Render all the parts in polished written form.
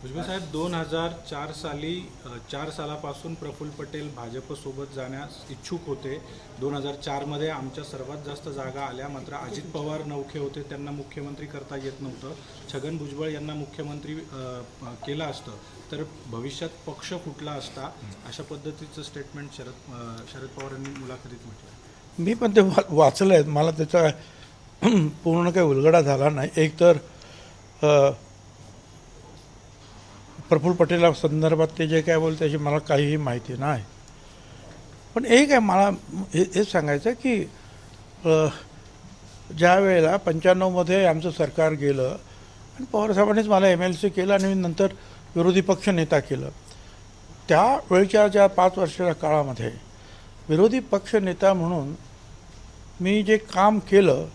भुजबळ साहेब 2004 साली 4 सालापासून प्रफुल्ल पटेल भाजपसोबत जाण्यास इच्छुक होते. 2004 मध्ये आमच्या सर्वात जास्त जागा आल्या, मात्र अजित पवार नौखे होते, त्यांना मुख्यमंत्री करता येत नव्हतं. छगन भुजबळ यांना मुख्यमंत्री केलं असतं तर भविष्यात पक्ष फुटला असता, अशा पद्धतीचं स्टेटमेंट शरद पवारांनी मुलाखतीत म्हटलं. मी पण ते वाचलं आहे, मला त्याचा पूर्ण काही उलगडा झाला नाही. एक तर प्रफुल्ल पटेला संदर्भात ते जे काय बोलते त्याची मला काहीही माहिती नाही. पण एक आहे मला हेच सांगायचं आहे की ज्या वेळेला 95मध्ये आमचं सरकार गेलं आणि पवारसाहेबांनीच मला MLC केलं आणि नंतर विरोधी पक्ष नेता केलं, त्यावेळच्या ज्या 5 वर्षाच्या काळामध्ये विरोधी पक्ष नेता म्हणून मी जे काम केलं,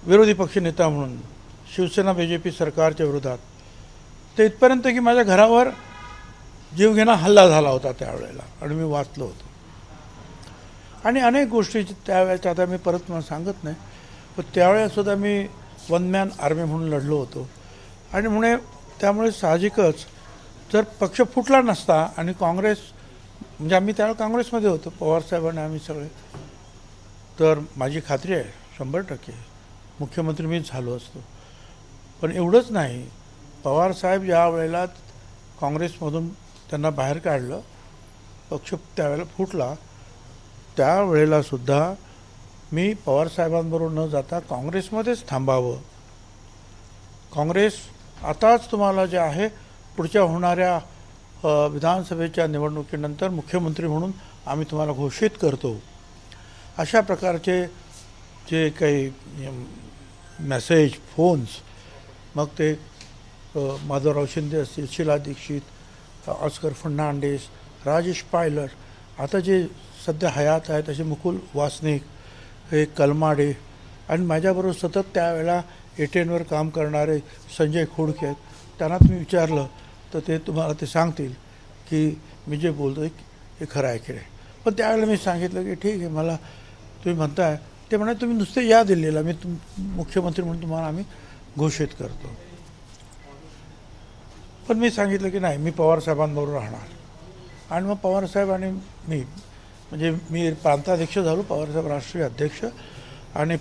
विरोधी पक्ष नेता म्हणून शिवसेना BJP सरकारच्या विरोधात, ते इथपर्यंत की माझ्या घरावर जीवघेणा हल्ला झाला होता त्यावेळेला आणि मी वाचलो होतो. आणि अनेक गोष्टी त्यावेळेच्या आता मी परत मला सांगत नाही, पण त्यावेळेसुद्धा मी वन मॅन आर्मी म्हणून लढलो होतो. आणि त्यामुळे साहजिकच जर पक्ष फुटला नसता आणि काँग्रेस, म्हणजे आम्ही त्यावेळेला काँग्रेसमध्ये होतो पवारसाहेबांनी आम्ही सगळे, तर माझी खात्री आहे 100% मुख्यमंत्री मीच झालो असतो. पण एवढंच नाही, पवारसाहेब ज्या वेळेला काँग्रेसमधून त्यांना बाहेर काढलं, पक्ष त्यावेळेला फुटला, त्यावेळेलासुद्धा मी पवारसाहेबांबरोबर न जाता काँग्रेसमध्येच थांबावं. काँग्रेस आताच तुम्हाला जे आहे पुढच्या होणाऱ्या विधानसभेच्या निवडणुकीनंतर मुख्यमंत्री म्हणून आम्ही तुम्हाला घोषित करतो, अशा प्रकारचे जे काही मेसेज, फोन्स, मग ते माधवराव शिंदे असतील, शीला दीक्षित, ऑस्कर फर्नांडिस, राजेश पायलट, आता जे सध्या हयात आहेत असे मुकुल वासनिक, हे कलमाडे, आणि माझ्याबरोबर सतत त्यावेळेला ATN वर काम करणारे संजय खोडके आहेत. त्यांना तुम्ही विचारलं तर ते तुम्हाला ते सांगतील की मी जे बोलतो हे खरं आहे की नाही. पण त्यावेळेला मी सांगितलं की ठीक आहे, मला तुम्ही म्हणताय ते म्हणे तुम्ही नुसते या दिल्लीला, मी मुख्यमंत्री म्हणून तुम्हाला आम्ही घोषित करतो. पण मी सांगितलं की नाही, मी पवारसाहेबांबरोबर राहणार. आणि मग पवारसाहेब आणि मी प्रांताध्यक्ष झालो, पवारसाहेब राष्ट्रीय अध्यक्ष, आणि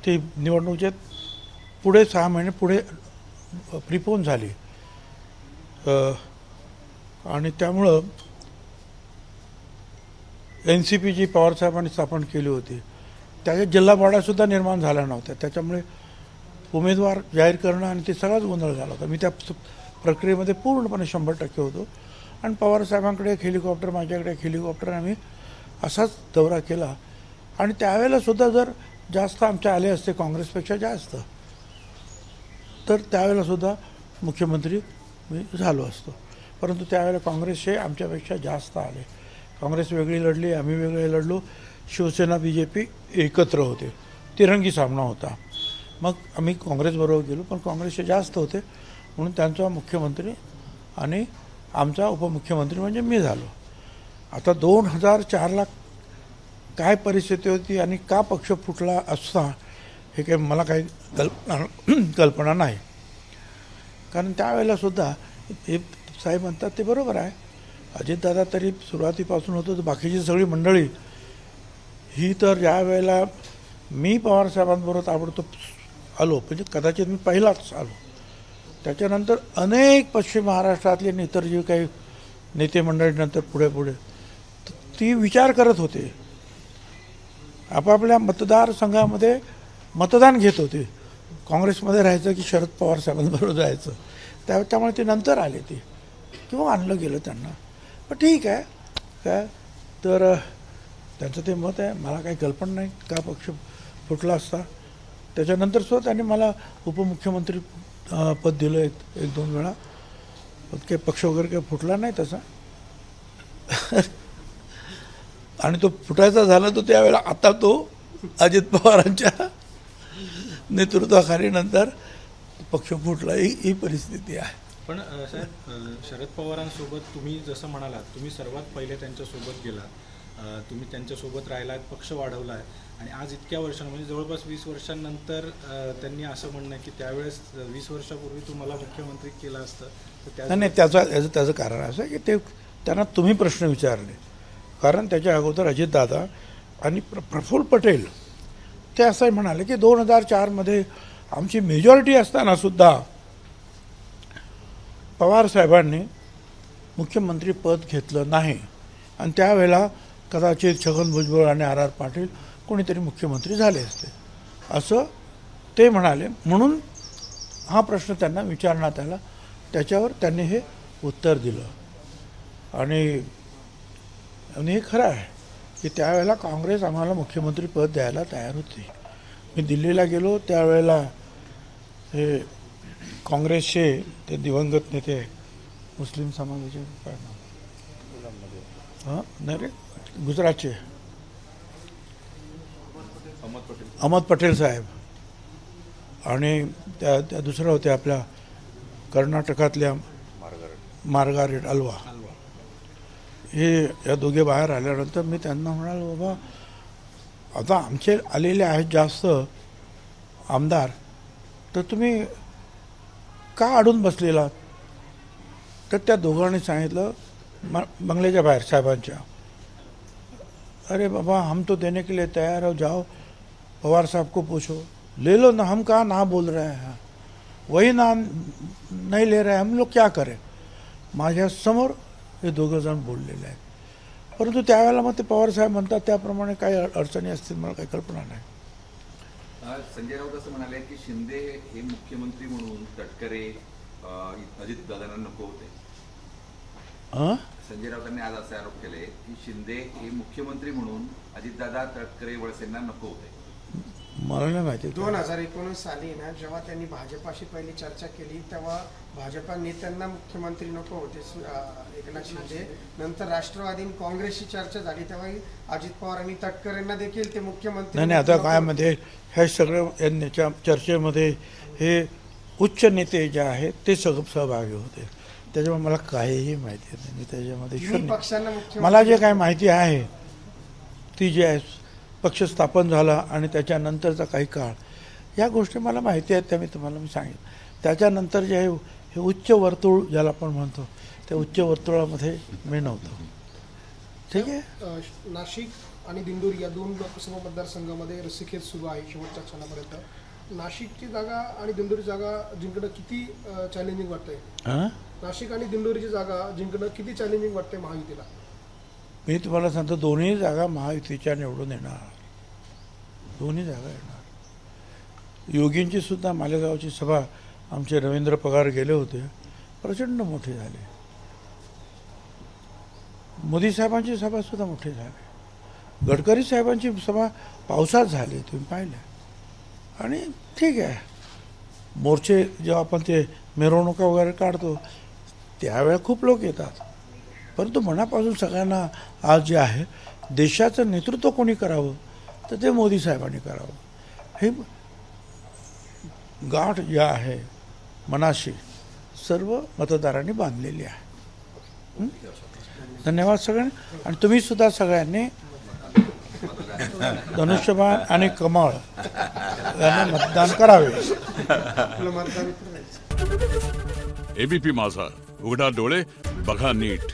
ती निवडणुकीत पुढे 6 महिने पुढे प्रिपोन झाली. आणि त्यामुळं NCP जी पवारसाहेबांनी स्थापन केली होती त्याच्यात जिल्हा बॉड्यासुद्धा निर्माण झाल्या नव्हत्या. त्याच्यामुळे उमेदवार जाहीर करणं आणि ते सगळाच गोंधळ झाला होता. मी त्या प्रक्रियेमध्ये पूर्णपणे 100% होतो. आणि पवारसाहेबांकडे एक हेलिकॉप्टर, माझ्याकडे एक हेलिकॉप्टर, आम्ही असाच दौरा केला. आणि त्यावेळेलासुद्धा जर जास्त आमचे आले असते काँग्रेसपेक्षा जास्त, तर त्यावेळेलासुद्धा मुख्यमंत्री मी झालो असतो. परंतु त्यावेळेला काँग्रेसचे आमच्यापेक्षा जास्त आले. काँग्रेस वेगळी लढली, आम्ही वेगळे लढलो. शिवसेना BJP एकत्र होते, तिरंगी सामना होता. मग आम्ही काँग्रेसबरोबर गेलो, पण काँग्रेसचे जास्त होते म्हणून त्यांचा मुख्यमंत्री आणि आमचा उपमुख्यमंत्री म्हणजे मी झालो. आता 2004ला काय परिस्थिती होती आणि का पक्ष फुटला असता हे काही मला काही कल्पना नाही. कारण त्यावेळेलासुद्धा हे साहेब म्हणतात ते बरोबर आहे, अजितदादा तरी सुरुवातीपासून होतं, तर बाकीची सगळी मंडळी ही तर ज्या वेळेला मी पवारसाहेबांबरोबर ताबडतोब आलो, म्हणजे कदाचित मी पहिलाच आलो, त्याच्यानंतर अनेक पश्चिम महाराष्ट्रातले इतर जे काही नेते मंडळीनंतर पुढे ती विचार करत होते, आपापल्या मतदारसंघामध्ये मतदान घेत होते, काँग्रेसमध्ये राहायचं की शरद पवार साहेबांबरोबर जायचं. त्यामुळे ते नंतर आले ते, किंवा आणलं गेलं त्यांना. पण ठीक आहे, काय तर त्यांचं ते मत आहे, मला काही कल्पना नाही का पक्ष फुटला असता. त्याच्यानंतर सुद्धा त्यांनी मला उपमुख्यमंत्री पद दिलं एक 2 वेळा, पण काही पक्ष वगैरे काही फुटला नाही तसा. आणि तो फुटायचा झाला तो त्यावेळेला, आता तो अजित पवारांच्या नेतृत्वाखाली नंतर पक्ष फुटला, ही परिस्थिती आहे. पण साहेब, शरद पवारांसोबत तुम्ही जसं म्हणालात, तुम्ही सर्वात पहिले त्यांच्यासोबत गेलात, तुम्ही त्यांच्यासोबत राहिलात, पक्ष वाढवला आहे आणि आज इतक्या वर्षांनी म्हणजे जवळपास 20 वर्षांनंतर त्यांनी असं म्हणणं आहे की त्यावेळेस 20 वर्षापूर्वी तुम्हाला मुख्यमंत्री केलं असतं तर नाही त्याचं कारण असं आहे की ते त्यांना तुम्ही प्रश्न विचारले, कारण त्याच्या अगोदर अजितदादा आणि प्रफुल्ल पटेल ते असं म्हणाले की 2004मध्ये आमची मेजॉरिटी असताना सुद्धा पवार साहेबांनी मुख्यमंत्री पद घेतलं नाही आणि त्यावेळेला कदाचित छगन भुजबळ आणि आर पाटील कोणीतरी मुख्यमंत्री झाले असते असं ते म्हणाले. म्हणून हा प्रश्न त्यांना विचारण्यात आला, त्याच्यावर त्यांनी हे उत्तर दिलं आणि हे खरं आहे की त्यावेळेला काँग्रेस आम्हाला मुख्यमंत्री पद द्यायला तयार होती. मी दिल्लीला गेलो त्यावेळेला हे काँग्रेसचे ते दिवंगत नेते मुस्लिम समाजाचे हां नाही रे गुजरातचे अहमद पटेल साहेब आणि त्या दुसऱ्या होत्या आपल्या कर्नाटकातल्या मार्गारेट अल्वा, हे या दोघे बाहेर आल्यानंतर मी त्यांना म्हणालो, बाबा आता आमचे आलेले आहेत जास्त आमदार, तर तुम्ही का अडून बसलेला? तर त्या दोघांनी सांगितलं बंगल्याच्या बाहेर साहेबांच्या, अरे बाबा हम तो देने के लिए तैयार हो, जाओ पवार साहब को पूछो, ले लो ना, हम कहाँ ना बोल रहे हैं, वही नाम नहीं ले रहे, हम लोग क्या करें. माझ्या समोर हे दोघं जण बोललेले आहेत. परंतु त्यावेळेला मग ते पवार साहेब म्हणतात त्याप्रमाणे काही अडचणी असतील, मला काही कल्पना नाही. संजय राऊत असं म्हणाले की शिंदे हे मुख्यमंत्री म्हणून तटकरे अजितदादांना नको होते. संजय राऊतांनी आज असे आरोप केले की शिंदे हे मुख्यमंत्री म्हणून अजितदादा तटकरे वळसेंना नको होते. मला नाही माहिती. 2019 साली ना जेव्हा त्यांनी भाजपाशी पहिली चर्चा केली तेव्हा भाजपा नेत्यांना मुख्यमंत्री नको होते एकनाथ शिंदे. नंतर राष्ट्रवादी काँग्रेसची चर्चा झाली तेव्हा अजित पवार आणि तटकरेंना देखील ते मुख्यमंत्री नाही आता काय मध्ये हे सगळं चर्चेमध्ये हे उच्च नेते जे आहेत ते सहभागी होते, त्याच्यामुळे मला काहीही माहिती नाही. मी त्याच्यामध्ये पक्षांना मला जे काय माहिती आहे ती जे आहे पक्ष स्थापन झाला आणि त्याच्यानंतरचा काही काळ या गोष्टी मला माहिती आहेत, त्या मी तुम्हाला सांगितलं. त्याच्यानंतर जे आहे हे उच्च वर्तुळ ज्याला आपण म्हणतो त्या उच्च वर्तुळामध्ये मी नव्हतो. ठीक आहे. नाशिक आणि दिंडोरी या दोन लोकसभा मतदारसंघामध्ये रस्सीखेच सुरू आहे शेवटच्या क्षणापर्यंत. नाशिकची जागा आणि दिंडोरी जागा जिंकणं किती चॅलेंजिंग वाटतंय? नाशिक आणि दिंडोरीची जागा जिंकणं किती चॅलेंजिंग वाटतंय महायुतीला? मी तुम्हाला सांगतो दोन्ही जागा महायुतीच्या निवडून येणार, दोन्ही जागा येणार. योगींची सुद्धा मालेगावची सभा आमचे रवींद्र पगार गेले होते, प्रचंड मोठी झाली. मोदी साहेबांची सभा सुद्धा मोठी झाली. गडकरी साहेबांची सभा पावसात झाली, तुम्ही पाहिलं. आणि ठीक आहे, मोर्चे जेव्हा आपण ते मिरवणुका वगैरे काढतो त्यावेळेला खूप लोक येतात, परंतु मनापासून सगळ्यांना आज जे आहे देशाचं नेतृत्व कोणी करावं तर ते मोदी साहेबांनी करावं. हे गाठ जे आहे मनाशी सर्व मतदारांनी बांधलेली आहे. धन्यवाद सगळ्यांनी. आणि तुम्ही सुद्धा सगळ्यांनी धनुष्यबाण आणि कमळ यांना मतदान करावे. एबीपी माझा, उघडा डोळे बघा नीट.